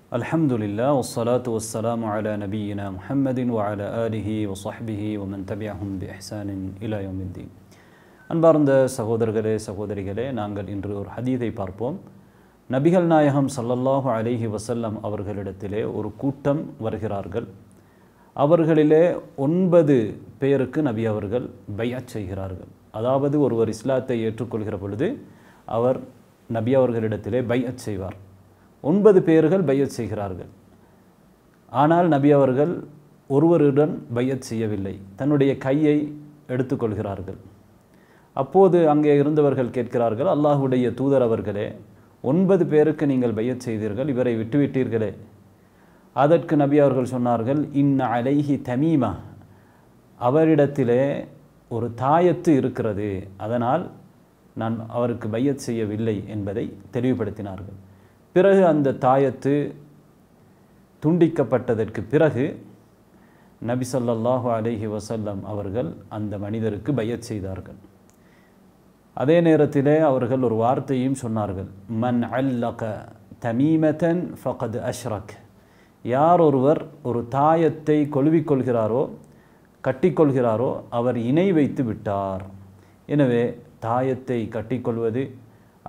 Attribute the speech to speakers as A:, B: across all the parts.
A: Alhamdulillah, wassalatu wassalamu ala nabiyyina Muhammadin wa ala alihi wa sahbihi wa man tabi'ahum bi ihsanin ila yawmiddin. அன்பார்ந்த சகோதரர்களே சகோதரிகளே, நாங்கள் இன்று ஒரு ஹதீஸை பார்ப்போம். நபிகள் நாயகம் ஸல்லல்லாஹு அலைஹி வஸல்லம் அவர்களிடத்திலே ஒரு கூட்டம் வருகிறார்கள். அவர்களிலே 9 பேருக்கு நபி அவர்கள் பைஅத் செய்கிறார்கள். அதாவது ஒருவர் இஸ்லாத்தை ஏற்றுக்கொள்கிற பொழுது அவர் நபி அவர்களிடத்திலே பைஅத் செய்வார். 9 பேர்கள் பைஅத் செய்கிறார்கள். ஆனால் நபி அவர்கள் ஒருவருடன் பைஅத் செய்யவில்லை, தன்னுடைய கையை எடுத்துக்கொள்கிறார்கள். அப்போது அங்கே இருந்தவர்கள் கேட்கிறார்கள், அல்லாஹுடைய தூதர் அவர்களே, 9 பேருக்கு நீங்கள் பைஅத் செய்தீர்கள், இவரை விட்டுவிட்டீர்களே. அதற்கு நபி அவர்கள் சொன்னார்கள், இன்ன அலைஹி தமீமா, அவரிடத்திலே ஒரு தாயத்து இருக்கிறது, அதனால் நான் அவருக்கு பைஅத் செய்யவில்லை என்பதை தெளிவுபடுத்தினார்கள். பிறகு அந்த தாயத்து துண்டிக்கப்பட்டதற்கு பிறகு நபி ஸல்லல்லாஹு அலைஹி வஸல்லம் அவர்கள் அந்த மனிதருக்கு பைஅத் செய்தார்கள். அதே நேரத்திலே அவர்கள் ஒரு வார்த்தையும் சொன்னார்கள், மன் அல்லக தமீமதன் ஃபகத் அஷ்ரக், யார் ஒருவர் ஒரு தாயத்தை கொள்விக்கொள்கிறாரோ கட்டிக்கொள்கிறாரோ அவர் இணை வைத்து விட்டார். எனவே தாயத்தை கட்டிக்கொள்வது,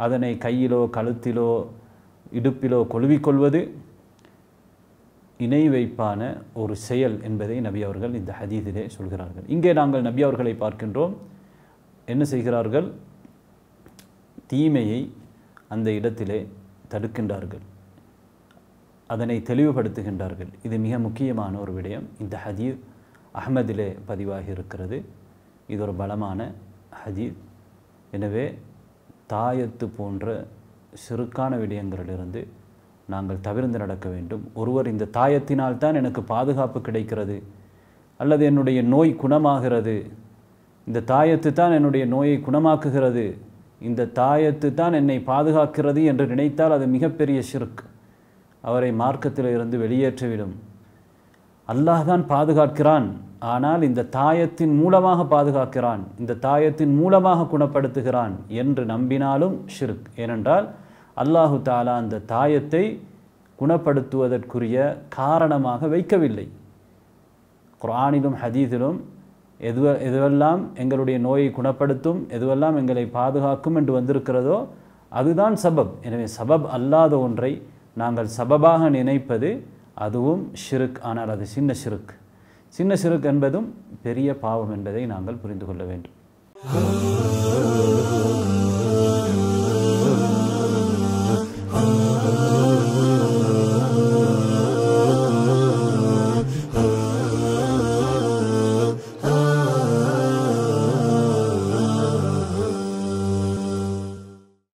A: அதனை கையிலோ கழுத்திலோ இடுப்பிலோ கொள்விக்கொள்வது இணை வைப்பான ஒரு செயல் என்பதை நபி அவர்கள் இந்த ஹதீஸிலே சொல்கிறார்கள். இங்கே நாங்கள் நபி அவர்களை பார்க்கின்றோம், என்ன செய்கிறார்கள்? தீமையை அந்த இடத்திலே தடுக்கின்றார்கள், அதனை தெளிவுபடுத்துகின்றார்கள். இது மிக முக்கியமான ஒரு விடயம். இந்த ஹதீஸ் அஹ்மதிலே பதிவாகி இருக்கிறது. இது ஒரு பலமான ஹதீஸ். எனவே தாயத்து போன்ற சிறுக்கான விடயங்களிலிருந்து நாங்கள் தவிர்த்து நடக்க வேண்டும். ஒருவர் இந்த தாயத்தினால் தான் எனக்கு பாதுகாப்பு கிடைக்கிறது, அல்லது என்னுடைய நோய் குணமாகிறது, இந்த தாயத்து தான் என்னுடைய நோயை குணமாக்குகிறது, இந்த தாயத்து தான் என்னை பாதுகாக்கிறது என்று நினைத்தால் அது மிகப்பெரிய ஷிர்க், அவரை மார்க்கத்தில் இருந்து வெளியேற்றிவிடும். அல்லாஹ் தான் பாதுகாக்கிறான், ஆனால் இந்த தாயத்தின் மூலமாக பாதுகாக்கிறான், இந்த தாயத்தின் மூலமாக குணப்படுத்துகிறான் என்று நம்பினாலும் ஷிர்க். ஏனென்றால் அல்லாஹு தஆலா அந்த தாயத்தை குணப்படுத்துவதற்குரிய காரணமாக வைக்கவில்லை. குர்ஆனிலும் ஹதீஸிலும் எதுவெல்லாம் எங்களுடைய நோயை குணப்படுத்தும், எதுவெல்லாம் எங்களை பாதுகாக்கும் என்று வந்திருக்கிறதோ அதுதான் சபப். எனவே சபப் அல்லாத ஒன்றை நாங்கள் சபபாக நினைப்பது அதுவும் ஷிர்க். ஆனால் அது சின்ன ஷிர்க். சின்ன ஷிர்க் என்பதும் பெரிய பாவம் என்பதை நாங்கள் புரிந்து கொள்ள வேண்டும்.